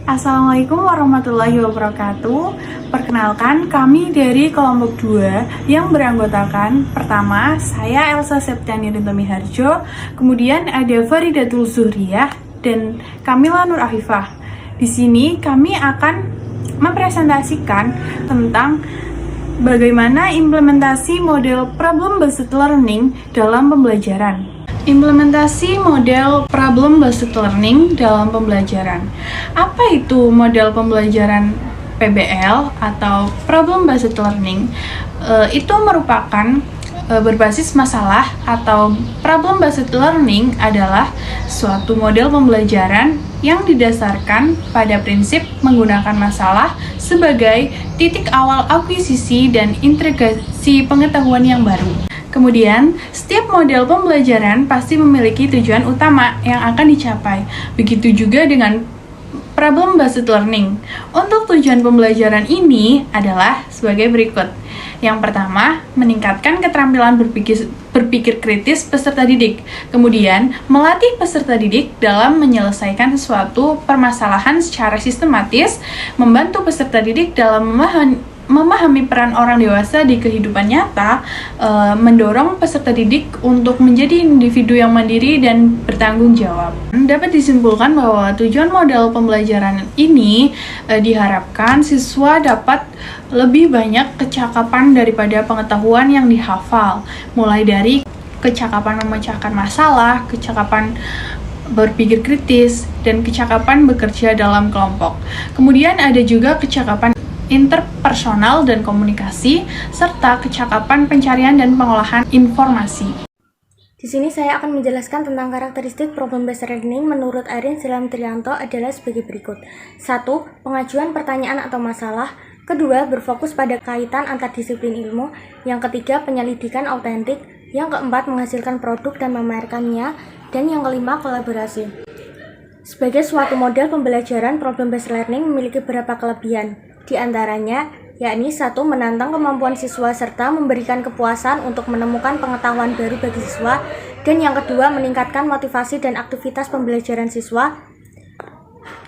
Assalamualaikum warahmatullahi wabarakatuh. Perkenalkan, kami dari kelompok 2 yang beranggotakan pertama, saya Elsa Septiani Rintami Harjo, kemudian ada Faridatul Zuhriyah, dan Kamila Nur Afifah. Di sini kami akan mempresentasikan tentang bagaimana implementasi model problem-based learning dalam pembelajaran. Implementasi model problem-based learning dalam pembelajaran. Apa itu model pembelajaran PBL atau problem-based learning? Itu merupakan berbasis masalah atau problem-based learning adalah suatu model pembelajaran yang didasarkan pada prinsip menggunakan masalah sebagai titik awal akuisisi dan integrasi pengetahuan yang baru. Kemudian, setiap model pembelajaran pasti memiliki tujuan utama yang akan dicapai. Begitu juga dengan problem-based learning. Untuk tujuan pembelajaran ini adalah sebagai berikut. Yang pertama, meningkatkan keterampilan berpikir kritis peserta didik. Kemudian, melatih peserta didik dalam menyelesaikan suatu permasalahan secara sistematis, membantu peserta didik dalam memahami peran orang dewasa di kehidupan nyata, mendorong peserta didik untuk menjadi individu yang mandiri dan bertanggung jawab. Dapat disimpulkan bahwa tujuan model pembelajaran ini diharapkan siswa dapat lebih banyak kecakapan daripada pengetahuan yang dihafal, mulai dari kecakapan memecahkan masalah, kecakapan berpikir kritis, dan kecakapan bekerja dalam kelompok. Kemudian ada juga kecakapan interpersonal dan komunikasi, serta kecakapan pencarian dan pengolahan informasi. Di sini saya akan menjelaskan tentang karakteristik problem-based learning menurut Arin Silam Trianto adalah sebagai berikut. 1. Pengajuan pertanyaan atau masalah. Kedua, berfokus pada kaitan antar disiplin ilmu. Yang ketiga, penyelidikan autentik. Yang keempat, menghasilkan produk dan memamerkannya. Dan yang kelima, kolaborasi. Sebagai suatu model pembelajaran, problem-based learning memiliki beberapa kelebihan. Di antaranya, yakni 1. Menantang kemampuan siswa serta memberikan kepuasan untuk menemukan pengetahuan baru bagi siswa. Dan yang kedua, meningkatkan motivasi dan aktivitas pembelajaran siswa.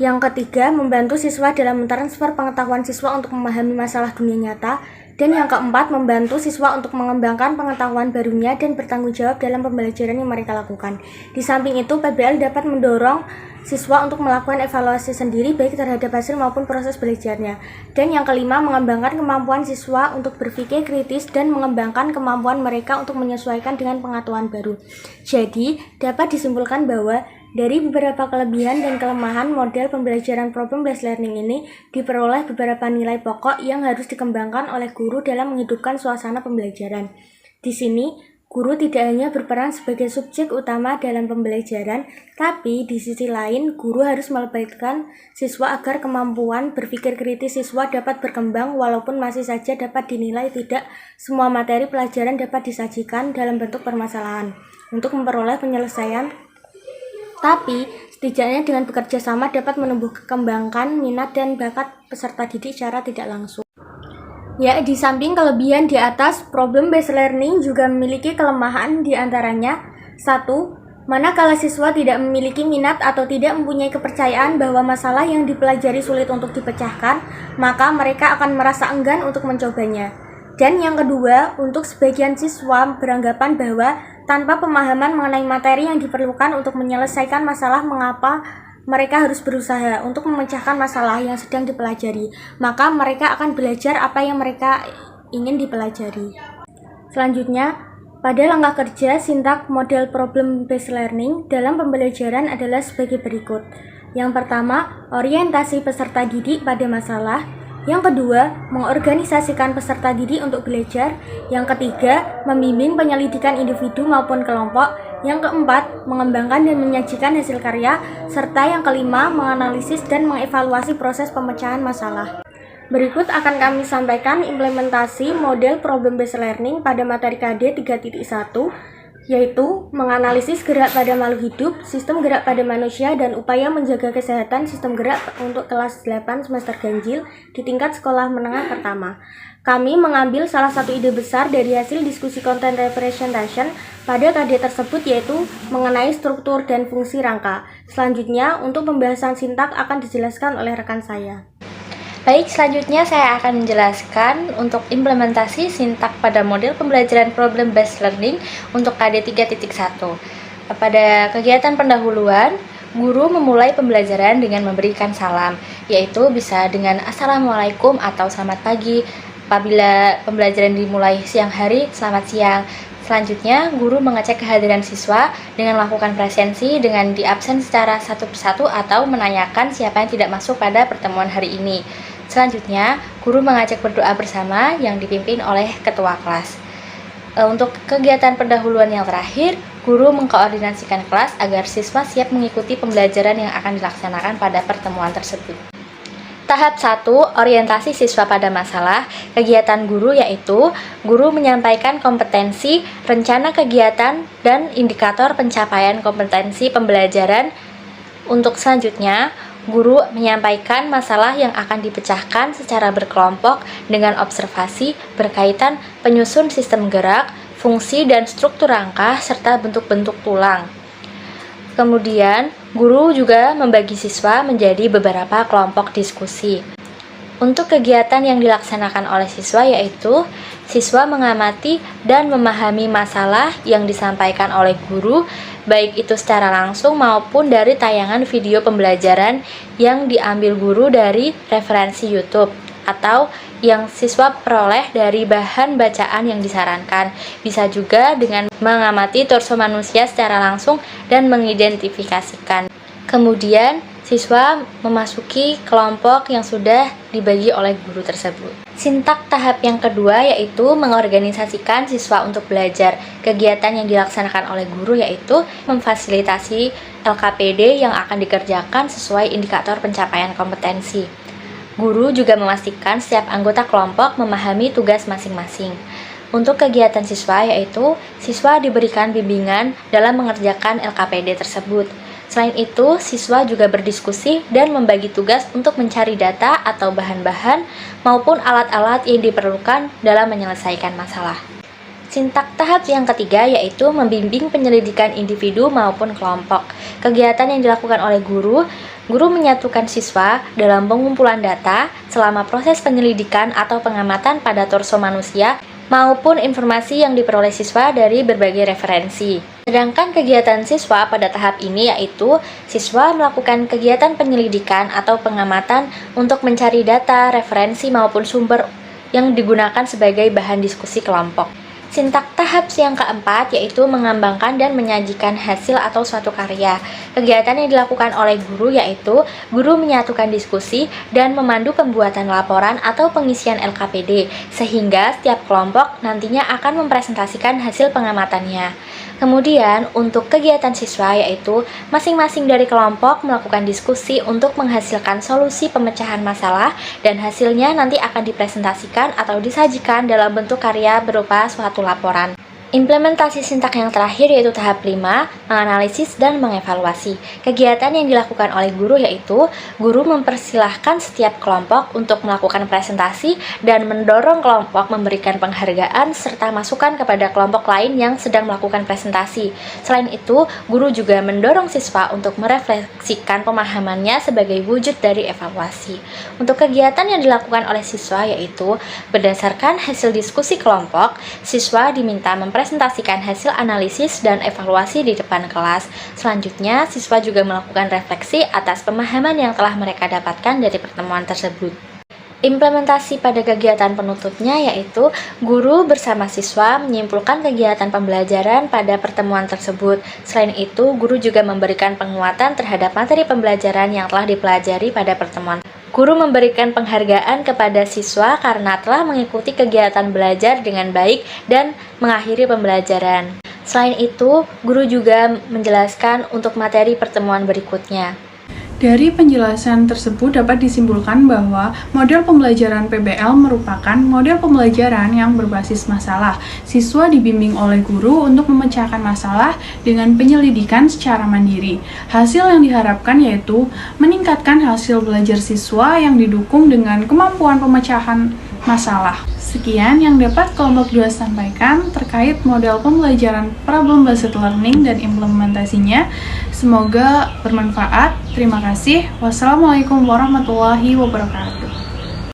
Yang ketiga, membantu siswa dalam mentransfer pengetahuan siswa untuk memahami masalah dunia nyata. Dan yang keempat, membantu siswa untuk mengembangkan pengetahuan barunya dan bertanggung jawab dalam pembelajaran yang mereka lakukan. Di samping itu, PBL dapat mendorong siswa untuk melakukan evaluasi sendiri baik terhadap hasil maupun proses belajarnya. Dan yang kelima, mengembangkan kemampuan siswa untuk berpikir kritis dan mengembangkan kemampuan mereka untuk menyesuaikan dengan pengetahuan baru. Jadi, dapat disimpulkan bahwa dari beberapa kelebihan dan kelemahan model pembelajaran problem-based learning ini diperoleh beberapa nilai pokok yang harus dikembangkan oleh guru dalam menghidupkan suasana pembelajaran. Di sini, guru tidak hanya berperan sebagai subjek utama dalam pembelajaran, tapi di sisi lain, guru harus melibatkan siswa agar kemampuan berpikir kritis siswa dapat berkembang walaupun masih saja dapat dinilai tidak semua materi pelajaran dapat disajikan dalam bentuk permasalahan untuk memperoleh penyelesaian. Tapi, setidaknya dengan bekerja sama dapat menumbuh kembangkan minat dan bakat peserta didik secara tidak langsung. Ya, di samping kelebihan di atas, problem-based learning juga memiliki kelemahan di antaranya. 1. Manakala siswa tidak memiliki minat atau tidak mempunyai kepercayaan bahwa masalah yang dipelajari sulit untuk dipecahkan, maka mereka akan merasa enggan untuk mencobanya. Dan yang kedua, untuk sebagian siswa beranggapan bahwa tanpa pemahaman mengenai materi yang diperlukan untuk menyelesaikan masalah, mengapa mereka harus berusaha untuk memecahkan masalah yang sedang dipelajari, maka mereka akan belajar apa yang mereka ingin dipelajari. Selanjutnya, pada langkah kerja, sintak model problem-based learning dalam pembelajaran adalah sebagai berikut. Yang pertama, orientasi peserta didik pada masalah. Yang kedua, mengorganisasikan peserta didik untuk belajar. Yang ketiga, membimbing penyelidikan individu maupun kelompok. Yang keempat, mengembangkan dan menyajikan hasil karya. Serta yang kelima, menganalisis dan mengevaluasi proses pemecahan masalah. Berikut akan kami sampaikan implementasi model problem-based learning pada materi KD 3.1. yaitu menganalisis gerak pada makhluk hidup, sistem gerak pada manusia, dan upaya menjaga kesehatan sistem gerak untuk kelas 8 semester ganjil di tingkat sekolah menengah pertama. Kami mengambil salah satu ide besar dari hasil diskusi content representation pada KD tersebut, yaitu mengenai struktur dan fungsi rangka. Selanjutnya, untuk pembahasan sintak akan dijelaskan oleh rekan saya. Baik, selanjutnya saya akan menjelaskan untuk implementasi sintak pada model pembelajaran problem based learning untuk KD 3.1. Pada kegiatan pendahuluan, guru memulai pembelajaran dengan memberikan salam, yaitu bisa dengan Assalamualaikum atau Selamat pagi. Apabila pembelajaran dimulai siang hari, selamat siang. Selanjutnya, guru mengecek kehadiran siswa dengan melakukan presensi dengan diabsen secara satu persatu atau menanyakan siapa yang tidak masuk pada pertemuan hari ini. Selanjutnya, guru mengajak berdoa bersama yang dipimpin oleh ketua kelas. Untuk kegiatan pendahuluan yang terakhir, guru mengkoordinasikan kelas agar siswa siap mengikuti pembelajaran yang akan dilaksanakan pada pertemuan tersebut. Tahap 1, orientasi siswa pada masalah. Kegiatan guru yaitu guru menyampaikan kompetensi, rencana kegiatan, dan indikator pencapaian kompetensi pembelajaran. Untuk selanjutnya, guru menyampaikan masalah yang akan dipecahkan secara berkelompok dengan observasi berkaitan penyusun sistem gerak, fungsi dan struktur rangka, serta bentuk-bentuk tulang. Kemudian, guru juga membagi siswa menjadi beberapa kelompok diskusi. Untuk kegiatan yang dilaksanakan oleh siswa yaitu siswa mengamati dan memahami masalah yang disampaikan oleh guru, baik itu secara langsung maupun dari tayangan video pembelajaran yang diambil guru dari referensi YouTube atau yang siswa peroleh dari bahan bacaan yang disarankan. Bisa juga dengan mengamati torso manusia secara langsung dan mengidentifikasikan. Kemudian, siswa memasuki kelompok yang sudah dibagi oleh guru tersebut. Sintak tahap yang kedua yaitu mengorganisasikan siswa untuk belajar. Kegiatan yang dilaksanakan oleh guru yaitu memfasilitasi LKPD yang akan dikerjakan sesuai indikator pencapaian kompetensi. Guru juga memastikan setiap anggota kelompok memahami tugas masing-masing. Untuk kegiatan siswa yaitu siswa diberikan bimbingan dalam mengerjakan LKPD tersebut. Selain itu, siswa juga berdiskusi dan membagi tugas untuk mencari data atau bahan-bahan maupun alat-alat yang diperlukan dalam menyelesaikan masalah. Sintak tahap yang ketiga yaitu membimbing penyelidikan individu maupun kelompok. Kegiatan yang dilakukan oleh guru menyatukan siswa dalam pengumpulan data selama proses penyelidikan atau pengamatan pada torso manusia maupun informasi yang diperoleh siswa dari berbagai referensi. Sedangkan kegiatan siswa pada tahap ini yaitu siswa melakukan kegiatan penyelidikan atau pengamatan untuk mencari data, referensi maupun sumber yang digunakan sebagai bahan diskusi kelompok. Sintak tahap yang keempat yaitu mengembangkan dan menyajikan hasil atau suatu karya. Kegiatan yang dilakukan oleh guru yaitu guru menyatukan diskusi dan memandu pembuatan laporan atau pengisian LKPD, sehingga setiap kelompok nantinya akan mempresentasikan hasil pengamatannya. Kemudian, untuk kegiatan siswa yaitu masing-masing dari kelompok melakukan diskusi untuk menghasilkan solusi pemecahan masalah dan hasilnya nanti akan dipresentasikan atau disajikan dalam bentuk karya berupa suatu laporan. Implementasi sintak yang terakhir yaitu tahap 5, menganalisis dan mengevaluasi. Kegiatan yang dilakukan oleh guru yaitu guru mempersilahkan setiap kelompok untuk melakukan presentasi dan mendorong kelompok memberikan penghargaan serta masukan kepada kelompok lain yang sedang melakukan presentasi. Selain itu, guru juga mendorong siswa untuk merefleksikan pemahamannya sebagai wujud dari evaluasi. Untuk kegiatan yang dilakukan oleh siswa yaitu berdasarkan hasil diskusi kelompok, siswa diminta mempresentasikan hasil analisis dan evaluasi di depan kelas. Selanjutnya, siswa juga melakukan refleksi atas pemahaman yang telah mereka dapatkan dari pertemuan tersebut. Implementasi pada kegiatan penutupnya yaitu guru bersama siswa menyimpulkan kegiatan pembelajaran pada pertemuan tersebut. Selain itu, guru juga memberikan penguatan terhadap materi pembelajaran yang telah dipelajari pada pertemuan. Guru memberikan penghargaan kepada siswa karena telah mengikuti kegiatan belajar dengan baik dan mengakhiri pembelajaran. Selain itu, guru juga menjelaskan untuk materi pertemuan berikutnya. Dari penjelasan tersebut dapat disimpulkan bahwa model pembelajaran PBL merupakan model pembelajaran yang berbasis masalah. Siswa dibimbing oleh guru untuk memecahkan masalah dengan penyelidikan secara mandiri. Hasil yang diharapkan yaitu meningkatkan hasil belajar siswa yang didukung dengan kemampuan pemecahan masalah. Sekian yang dapat kelompok 2 sampaikan terkait model pembelajaran problem based learning dan implementasinya. Semoga bermanfaat. Terima kasih. Wassalamualaikum warahmatullahi wabarakatuh.